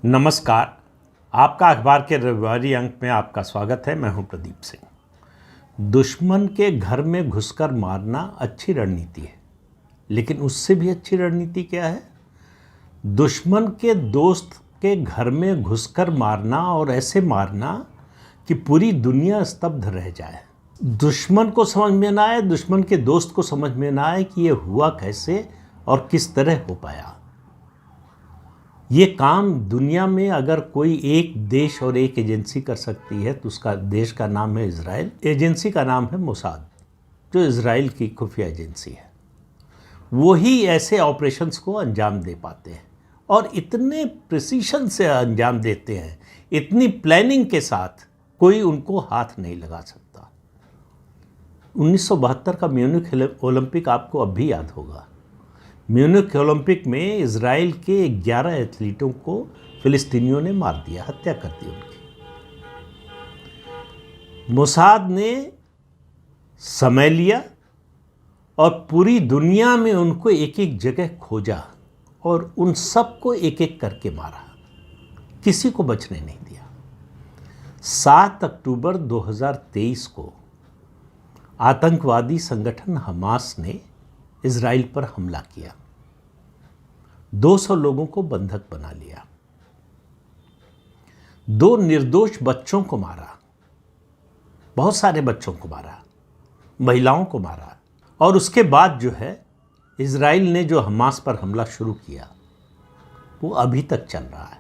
नमस्कार। आपका अखबार के रविवारी अंक में आपका स्वागत है। मैं हूं प्रदीप सिंह। दुश्मन के घर में घुसकर मारना अच्छी रणनीति है, लेकिन उससे भी अच्छी रणनीति क्या है? दुश्मन के दोस्त के घर में घुसकर मारना, और ऐसे मारना कि पूरी दुनिया स्तब्ध रह जाए। दुश्मन को समझ में ना आए, दुश्मन के दोस्त को समझ में ना आए कि ये हुआ कैसे और किस तरह हो पाया। ये काम दुनिया में अगर कोई एक देश और एक एजेंसी कर सकती है तो उसका देश का नाम है इजराइल, एजेंसी का नाम है मोसाद, जो इजराइल की खुफिया एजेंसी है। वो ही ऐसे ऑपरेशंस को अंजाम दे पाते हैं और इतने प्रिसीशन से अंजाम देते हैं, इतनी प्लानिंग के साथ कोई उनको हाथ नहीं लगा सकता। 1972 का म्यूनिख ओलंपिक आपको अब भी याद होगा। म्यूनिख ओलंपिक में इजराइल के 11 एथलीटों को फिलिस्तीनियों ने मार दिया, हत्या कर दी उनकी। मोसाद ने समय लिया और पूरी दुनिया में उनको एक एक जगह खोजा और उन सबको एक एक करके मारा, किसी को बचने नहीं दिया। 7 अक्टूबर 2023 को आतंकवादी संगठन हमास ने इजराइल पर हमला किया, 200 लोगों को बंधक बना लिया, 2 निर्दोष बच्चों को मारा, बहुत सारे बच्चों को मारा, महिलाओं को मारा। और उसके बाद जो है इजराइल ने जो हमास पर हमला शुरू किया वो अभी तक चल रहा है।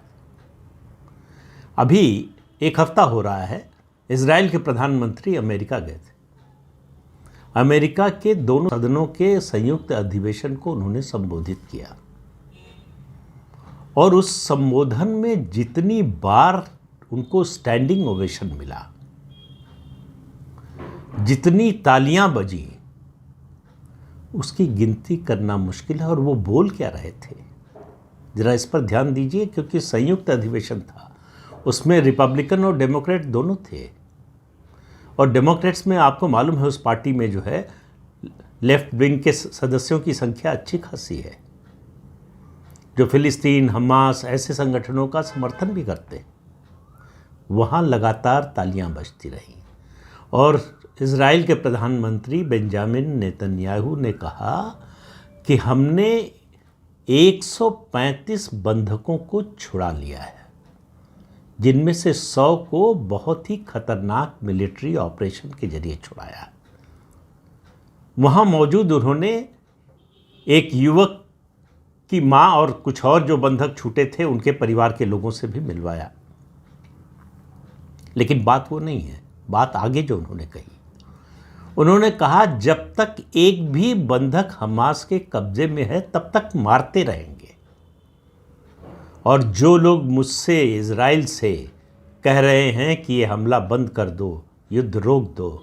अभी 1 हफ्ता हो रहा है, इजराइल के प्रधानमंत्री अमेरिका गए थे। अमेरिका के दोनों सदनों के संयुक्त अधिवेशन को उन्होंने संबोधित किया और उस संबोधन में जितनी बार उनको स्टैंडिंग ओवेशन मिला, जितनी तालियां बजी, उसकी गिनती करना मुश्किल है। और वो बोल क्या रहे थे जरा इस पर ध्यान दीजिए, क्योंकि संयुक्त अधिवेशन था, उसमें रिपब्लिकन और डेमोक्रेट दोनों थे। और डेमोक्रेट्स में आपको मालूम है उस पार्टी में जो है लेफ्ट विंग के सदस्यों की संख्या अच्छी खासी है, जो फिलिस्तीन, हमास ऐसे संगठनों का समर्थन भी करते। वहाँ लगातार तालियां बजती रहीं और इजराइल के प्रधानमंत्री बेंजामिन नेतन्याहू ने कहा कि हमने 135 बंधकों को छुड़ा लिया है, जिनमें से 100 को बहुत ही खतरनाक मिलिट्री ऑपरेशन के जरिए छुड़ाया। वहाँ मौजूद उन्होंने एक युवक की माँ और कुछ और जो बंधक छूटे थे उनके परिवार के लोगों से भी मिलवाया। लेकिन बात वो नहीं है, बात आगे जो उन्होंने कही। उन्होंने कहा जब तक एक भी बंधक हमास के कब्जे में है तब तक मारते रहेंगे। और जो लोग मुझसे, इजराइल से कह रहे हैं कि ये हमला बंद कर दो, युद्ध रोक दो,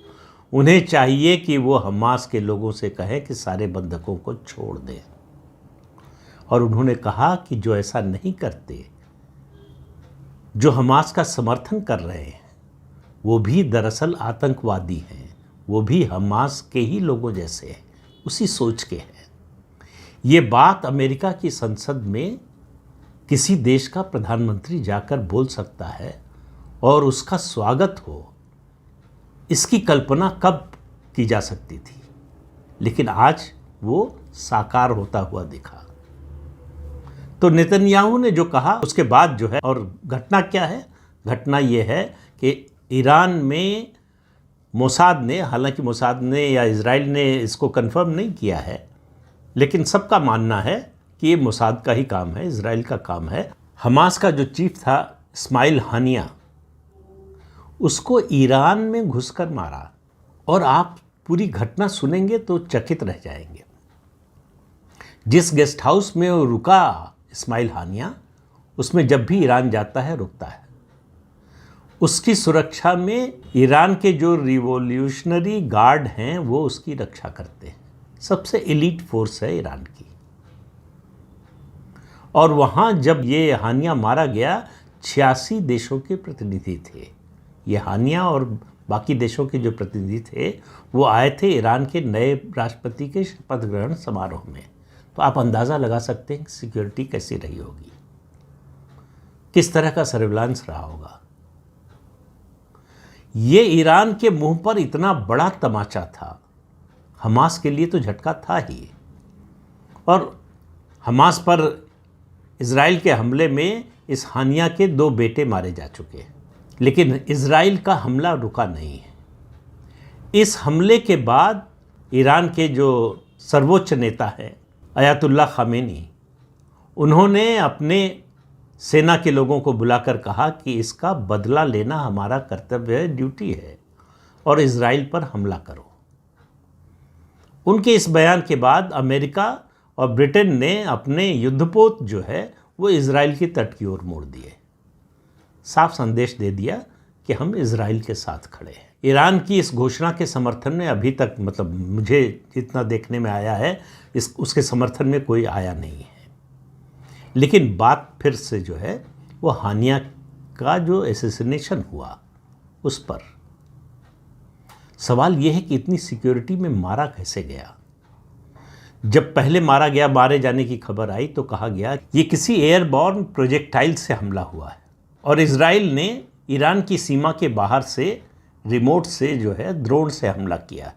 उन्हें चाहिए कि वो हमास के लोगों से कहें कि सारे बंधकों को छोड़ दें। और उन्होंने कहा कि जो ऐसा नहीं करते, जो हमास का समर्थन कर रहे हैं, वो भी दरअसल आतंकवादी हैं, वो भी हमास के ही लोगों जैसे हैं, उसी सोच के हैं। ये बात अमेरिका की संसद में किसी देश का प्रधानमंत्री जाकर बोल सकता है और उसका स्वागत हो, इसकी कल्पना कब की जा सकती थी। लेकिन आज वो साकार होता हुआ दिखा। तो नेतन्याहू ने जो कहा उसके बाद जो है, और घटना क्या है? घटना ये है कि ईरान में मोसाद ने, हालांकि मोसाद ने या इजराइल ने इसको कंफर्म नहीं किया है, लेकिन सबका मानना है कि ये मोसाद का ही काम है, इजराइल का काम है। हमास का जो चीफ था इस्माइल हानिया, उसको ईरान में घुसकर मारा। और आप पूरी घटना सुनेंगे तो चकित रह जाएंगे। जिस गेस्ट हाउस में वो रुका इस्माइल हानिया, उसमें जब भी ईरान जाता है रुकता है। उसकी सुरक्षा में ईरान के जो रिवॉल्यूशनरी गार्ड हैं वो उसकी रक्षा करते हैं। सबसे एलीट फोर्स है ईरान की। और वहाँ जब ये हानिया मारा गया, 86 देशों के प्रतिनिधि थे। ये हानिया और बाकी देशों के जो प्रतिनिधि थे वो आए थे ईरान के नए राष्ट्रपति के शपथ ग्रहण समारोह में। तो आप अंदाज़ा लगा सकते हैं कि सिक्योरिटी कैसी रही होगी, किस तरह का सर्विलांस रहा होगा। ये ईरान के मुंह पर इतना बड़ा तमाचा था, हमास के लिए तो झटका था ही। और हमास पर इज़राइल के हमले में इस हानिया के 2 बेटे मारे जा चुके हैं, लेकिन इज़राइल का हमला रुका नहीं है। इस हमले के बाद ईरान के जो सर्वोच्च नेता हैं अयातुल्ला खामेनी, उन्होंने अपने सेना के लोगों को बुलाकर कहा कि इसका बदला लेना हमारा कर्तव्य है, ड्यूटी है, और इज़राइल पर हमला करो। उनके इस बयान के बाद अमेरिका और ब्रिटेन ने अपने युद्धपोत जो है वो इज़राइल की तट की ओर मोड़ दिए। साफ संदेश दे दिया कि हम इज़राइल के साथ खड़े हैं। ईरान की इस घोषणा के समर्थन में अभी तक, मतलब मुझे जितना देखने में आया है, उसके समर्थन में कोई आया नहीं है। लेकिन बात फिर से जो है वो हानिया का जो एसेसिनेशन हुआ उस पर सवाल ये है कि इतनी सिक्योरिटी में मारा कैसे गया। जब पहले मारा गया, मारे जाने की खबर आई तो कहा गया ये किसी एयरबॉर्न प्रोजेक्टाइल से हमला हुआ है और इज़राइल ने ईरान की सीमा के बाहर से रिमोट से जो है ड्रोन से हमला किया।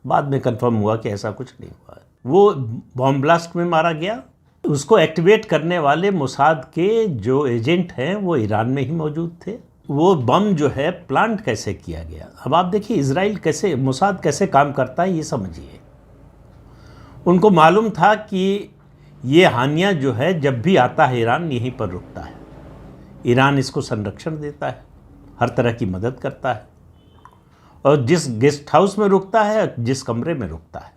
बाद में कंफर्म हुआ कि ऐसा कुछ नहीं हुआ है। वो बॉम्ब ब्लास्ट में मारा गया। उसको एक्टिवेट करने वाले मोसाद के जो एजेंट हैं वो ईरान में ही मौजूद थे। वो बम जो है प्लांट कैसे किया गया। अब आप देखिए इज़राइल कैसे, मोसाद कैसे काम करता है ये समझिए। उनको मालूम था कि ये हानिया जो है जब भी आता है ईरान यहीं पर रुकता है। ईरान इसको संरक्षण देता है, हर तरह की मदद करता है, और जिस गेस्ट हाउस में रुकता है, जिस कमरे में रुकता है,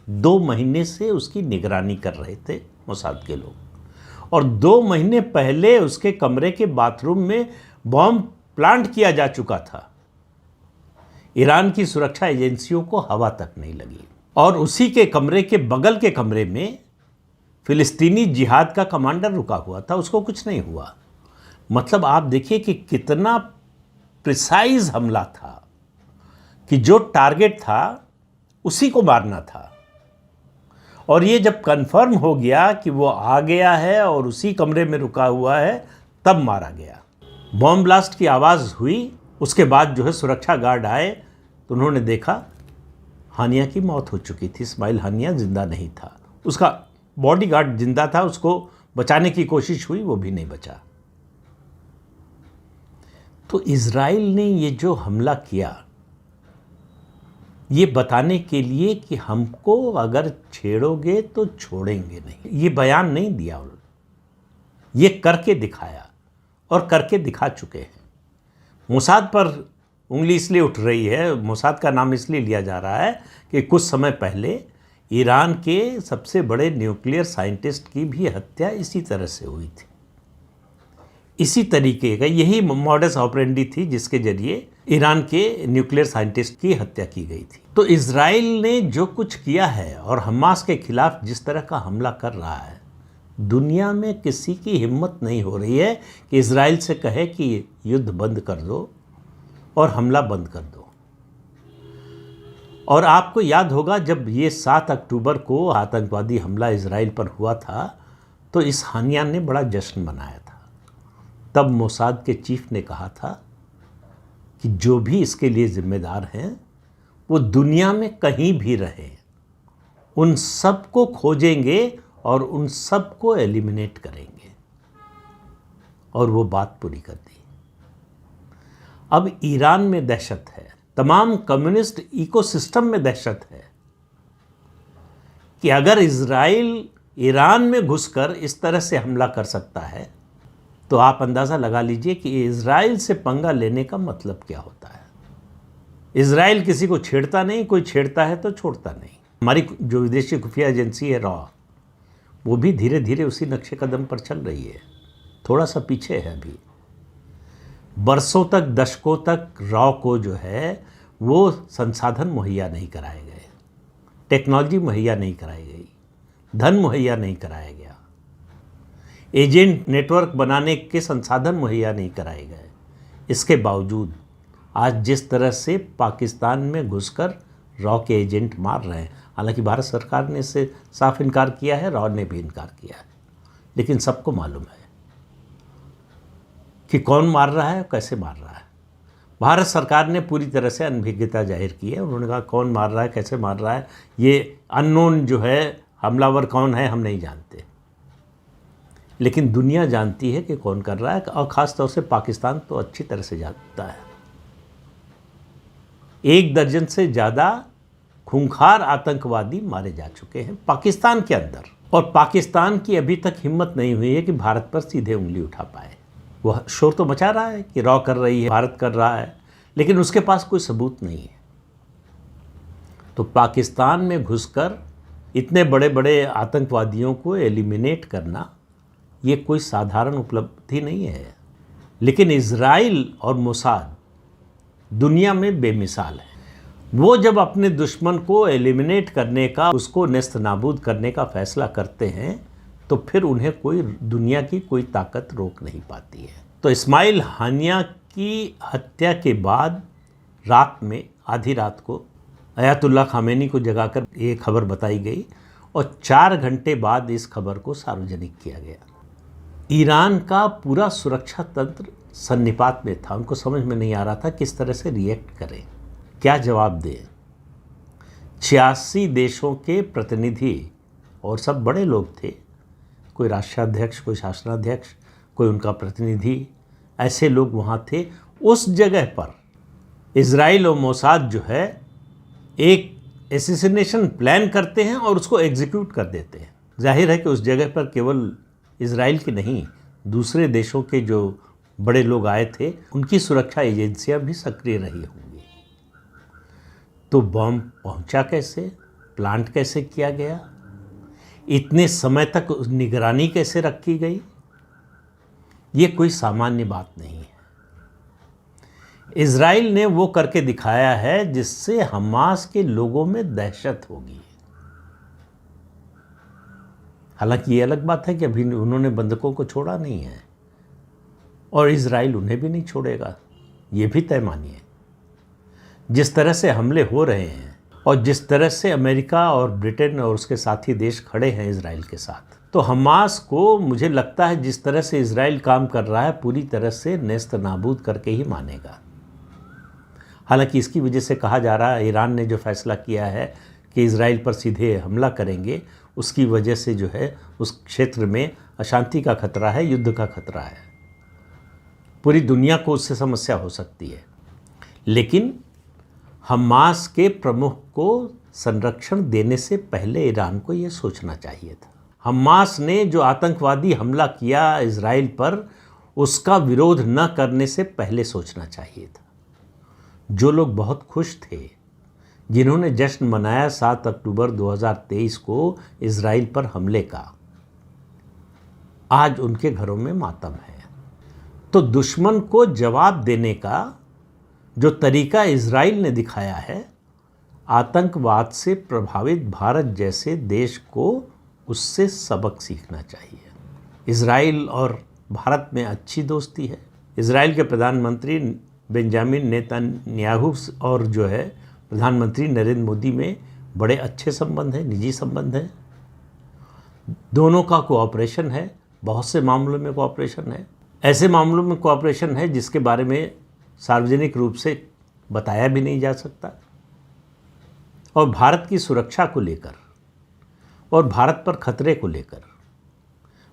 2 महीने से उसकी निगरानी कर रहे थे मोसाद के लोग। और 2 महीने पहले उसके कमरे के बाथरूम में बॉम्ब प्लांट किया जा चुका था। ईरान की सुरक्षा एजेंसियों को हवा तक नहीं लगी। और उसी के कमरे के बगल के कमरे में फिलिस्तीनी जिहाद का कमांडर रुका हुआ था, उसको कुछ नहीं हुआ। मतलब आप देखिए कि कितना प्रिसाइज हमला था कि जो टारगेट था उसी को मारना था। और ये जब कंफर्म हो गया कि वो आ गया है और उसी कमरे में रुका हुआ है, तब मारा गया। बॉम्ब ब्लास्ट की आवाज़ हुई, उसके बाद जो है सुरक्षा गार्ड आए तो उन्होंने देखा हानिया की मौत हो चुकी थी। इस्माइल हानिया जिंदा नहीं था। उसका बॉडीगार्ड जिंदा था, उसको बचाने की कोशिश हुई, वो भी नहीं बचा। तो इज़राइल ने ये जो हमला किया ये बताने के लिए कि हमको अगर छेड़ोगे तो छोड़ेंगे नहीं। ये बयान नहीं दिया, ये करके दिखाया और करके दिखा चुके हैं। मोसाद पर उंगली इसलिए उठ रही है, मोसाद का नाम इसलिए लिया जा रहा है कि कुछ समय पहले ईरान के सबसे बड़े न्यूक्लियर साइंटिस्ट की भी हत्या इसी तरह से हुई थी। इसी तरीके का यही मॉडस ऑपरेंडी थी जिसके जरिए ईरान के न्यूक्लियर साइंटिस्ट की हत्या की गई थी। तो इज़राइल ने जो कुछ किया है और हमास के खिलाफ जिस तरह का हमला कर रहा है, दुनिया में किसी की हिम्मत नहीं हो रही है कि इज़राइल से कहे कि युद्ध बंद कर दो और हमला बंद कर दो। और आपको याद होगा जब ये 7 अक्टूबर को आतंकवादी हमला इज़राइल पर हुआ था तो इस हानिया ने बड़ा जश्न मनाया था। तब मोसाद के चीफ ने कहा था कि जो भी इसके लिए जिम्मेदार हैं वो दुनिया में कहीं भी रहे, उन सब को खोजेंगे और उन सब को एलिमिनेट करेंगे। और वो बात पूरी कर दी। अब ईरान में दहशत है, तमाम कम्युनिस्ट इकोसिस्टम में दहशत है कि अगर इज़राइल ईरान में घुसकर इस तरह से हमला कर सकता है तो आप अंदाज़ा लगा लीजिए कि इज़राइल से पंगा लेने का मतलब क्या होता है। इज़राइल किसी को छेड़ता नहीं, कोई छेड़ता है तो छोड़ता नहीं। हमारी जो विदेशी खुफिया एजेंसी है रॉ, वो भी धीरे धीरे उसी नक्शे कदम पर चल रही है, थोड़ा सा पीछे है अभी। बरसों तक, दशकों तक रॉ को जो है वो संसाधन मुहैया नहीं कराए गए, टेक्नोलॉजी मुहैया नहीं कराई गई, धन मुहैया नहीं कराया गया, एजेंट नेटवर्क बनाने के संसाधन मुहैया नहीं कराए गए। इसके बावजूद आज जिस तरह से पाकिस्तान में घुसकर रॉ के एजेंट मार रहे हैं, हालांकि भारत सरकार ने इससे साफ इनकार किया है, रॉ ने भी इनकार किया है, लेकिन सबको मालूम है कि कौन मार रहा है, कैसे मार रहा है। भारत सरकार ने पूरी तरह से अनभिज्ञता जाहिर की है। उन्होंने कहा कौन मार रहा है, कैसे मार रहा है, ये अननोन जो है हमलावर कौन है, हम नहीं जानते। लेकिन दुनिया जानती है कि कौन कर रहा है, और ख़ास तौर से पाकिस्तान तो अच्छी तरह से जानता है। 1 दर्जन से ज़्यादा खूंखार आतंकवादी मारे जा चुके हैं पाकिस्तान के अंदर, और पाकिस्तान की अभी तक हिम्मत नहीं हुई है कि भारत पर सीधे उंगली उठा पाए। वह शोर तो मचा रहा है कि रॉ कर रही है, भारत कर रहा है, लेकिन उसके पास कोई सबूत नहीं है। तो पाकिस्तान में घुसकर इतने बड़े बड़े आतंकवादियों को एलिमिनेट करना ये कोई साधारण उपलब्धि नहीं है। लेकिन इजराइल और मोसाद दुनिया में बेमिसाल है। वो जब अपने दुश्मन को एलिमिनेट करने का, उसको नेस्त नाबूद करने का फैसला करते हैं, तो फिर उन्हें कोई दुनिया की कोई ताकत रोक नहीं पाती है। तो इस्माइल हानिया की हत्या के बाद रात में, आधी रात को अयातुल्ला खामेनी को जगाकर ये खबर बताई गई, और 4 घंटे बाद इस खबर को सार्वजनिक किया गया। ईरान का पूरा सुरक्षा तंत्र सन्निपात में था। उनको समझ में नहीं आ रहा था किस तरह से रिएक्ट करें, क्या जवाब दें। 86 देशों के प्रतिनिधि, और सब बड़े लोग थे, कोई राष्ट्राध्यक्ष, कोई शासनाध्यक्ष, कोई उनका प्रतिनिधि, ऐसे लोग वहाँ थे। उस जगह पर इजराइल और मोसाद जो है एक एसेसिनेशन प्लान करते हैं और उसको एग्जीक्यूट कर देते हैं। जाहिर है कि उस जगह पर केवल इजराइल के नहीं, दूसरे देशों के जो बड़े लोग आए थे, उनकी सुरक्षा एजेंसियां भी सक्रिय रही होंगी। तो बम पहुंचा कैसे, प्लांट कैसे किया गया, इतने समय तक निगरानी कैसे रखी गई, ये कोई सामान्य बात नहीं है। इजराइल ने वो करके दिखाया है जिससे हमास के लोगों में दहशत होगी। हालांकि ये अलग बात है कि अभी उन्होंने बंधकों को छोड़ा नहीं है, और इजराइल उन्हें भी नहीं छोड़ेगा, ये भी तय मानिए। जिस तरह से हमले हो रहे हैं, और जिस तरह से अमेरिका और ब्रिटेन और उसके साथी देश खड़े हैं इजराइल के साथ, तो हमास को मुझे लगता है जिस तरह से इजराइल काम कर रहा है, पूरी तरह से नेस्त नाबूद करके ही मानेगा। हालांकि इसकी वजह से कहा जा रहा है, ईरान ने जो फैसला किया है कि इजराइल पर सीधे हमला करेंगे, उसकी वजह से जो है उस क्षेत्र में अशांति का खतरा है, युद्ध का खतरा है, पूरी दुनिया को उससे समस्या हो सकती है। लेकिन हमास के प्रमुख को संरक्षण देने से पहले ईरान को ये सोचना चाहिए था। हमास ने जो आतंकवादी हमला किया इजराइल पर, उसका विरोध न करने से पहले सोचना चाहिए था। जो लोग बहुत खुश थे, जिन्होंने जश्न मनाया 7 अक्टूबर 2023 को इजराइल पर हमले का, आज उनके घरों में मातम है। तो दुश्मन को जवाब देने का जो तरीका इजराइल ने दिखाया है, आतंकवाद से प्रभावित भारत जैसे देश को उससे सबक सीखना चाहिए। इजराइल और भारत में अच्छी दोस्ती है। इजराइल के प्रधानमंत्री बेंजामिन नेतन्याहू और जो है प्रधानमंत्री नरेंद्र मोदी में बड़े अच्छे संबंध हैं, निजी संबंध हैं। दोनों का कोऑपरेशन है, बहुत से मामलों में कोऑपरेशन है। ऐसे मामलों में कोऑपरेशन है जिसके बारे में सार्वजनिक रूप से बताया भी नहीं जा सकता। और भारत की सुरक्षा को लेकर और भारत पर खतरे को लेकर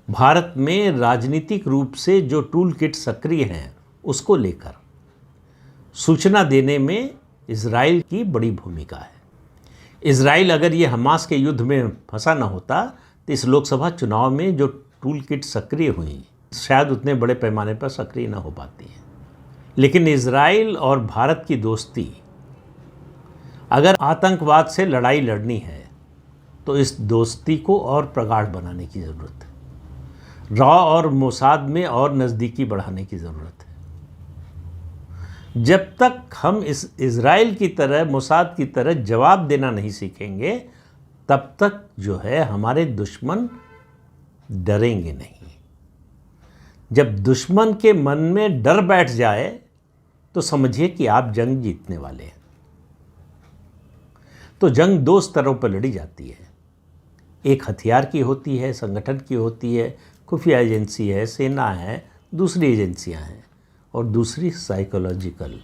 भारत में राजनीतिक रूप से जो टूल किट सक्रिय हैं, उसको लेकर सूचना देने में इजराइल की बड़ी भूमिका है। इजराइल अगर ये हमास के युद्ध में फंसा ना होता, तो इस लोकसभा चुनाव में जो टूल किट सक्रिय हुई, शायद उतने बड़े पैमाने पर सक्रिय ना हो पाती है। लेकिन इजराइल और भारत की दोस्ती, अगर आतंकवाद से लड़ाई लड़नी है, तो इस दोस्ती को और प्रगाढ़ बनाने की ज़रूरत है। रॉ और मोसाद में और नज़दीकी बढ़ाने की ज़रूरत है। जब तक हम इस इजराइल की तरह, मोसाद की तरह जवाब देना नहीं सीखेंगे, तब तक जो है हमारे दुश्मन डरेंगे नहीं। जब दुश्मन के मन में डर बैठ जाए, तो समझिए कि आप जंग जीतने वाले हैं। तो जंग 2 स्तरों पर लड़ी जाती है। एक हथियार की होती है, संगठन की होती है, खुफिया एजेंसी है, सेना है, दूसरी एजेंसियां हैं, और दूसरी साइकोलॉजिकल,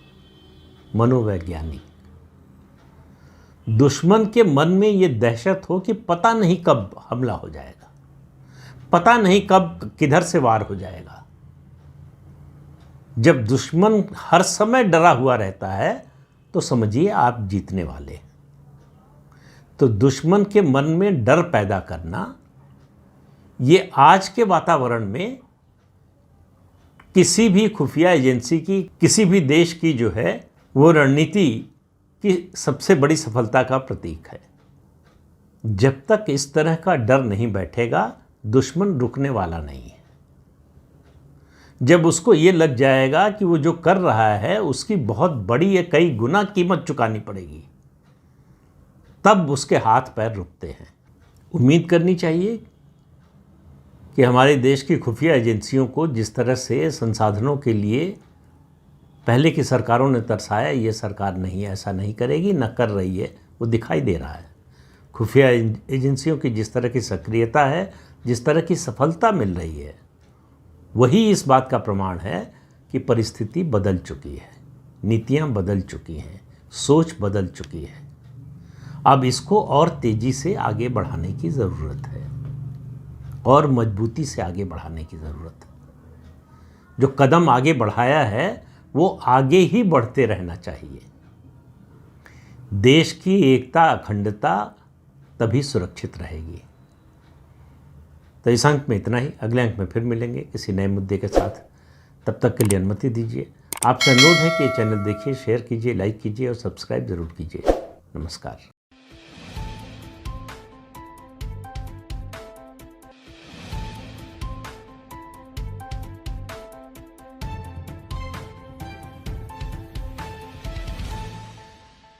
मनोवैज्ञानिक। दुश्मन के मन में ये दहशत हो कि पता नहीं कब हमला हो जाएगा, पता नहीं कब किधर से वार हो जाएगा। जब दुश्मन हर समय डरा हुआ रहता है तो समझिए आप जीतने वाले हैं। तो दुश्मन के मन में डर पैदा करना, ये आज के वातावरण में किसी भी खुफिया एजेंसी की, किसी भी देश की जो है वो रणनीति की सबसे बड़ी सफलता का प्रतीक है। जब तक इस तरह का डर नहीं बैठेगा, दुश्मन रुकने वाला नहीं है। जब उसको ये लग जाएगा कि वो जो कर रहा है उसकी बहुत बड़ी या कई गुना कीमत चुकानी पड़ेगी, तब उसके हाथ पैर रुकते हैं। उम्मीद करनी चाहिए कि हमारे देश की खुफिया एजेंसियों को जिस तरह से संसाधनों के लिए पहले की सरकारों ने तरसाया, ये सरकार नहीं, ऐसा नहीं करेगी, न कर रही है, वो दिखाई दे रहा है। खुफिया एजेंसियों की जिस तरह की सक्रियता है, जिस तरह की सफलता मिल रही है, वही इस बात का प्रमाण है कि परिस्थिति बदल चुकी है, नीतियाँ बदल चुकी हैं, सोच बदल चुकी है। अब इसको और तेज़ी से आगे बढ़ाने की ज़रूरत है, और मजबूती से आगे बढ़ाने की ज़रूरत है। जो कदम आगे बढ़ाया है वो आगे ही बढ़ते रहना चाहिए। देश की एकता, अखंडता तभी सुरक्षित रहेगी। तो इस अंक में इतना ही। अगले अंक में फिर मिलेंगे किसी नए मुद्दे के साथ। तब तक के लिए अनुमति दीजिए। आपसे अनुरोध है कि ये चैनल देखिए, शेयर कीजिए, लाइक कीजिए और सब्सक्राइब ज़रूर कीजिए। नमस्कार।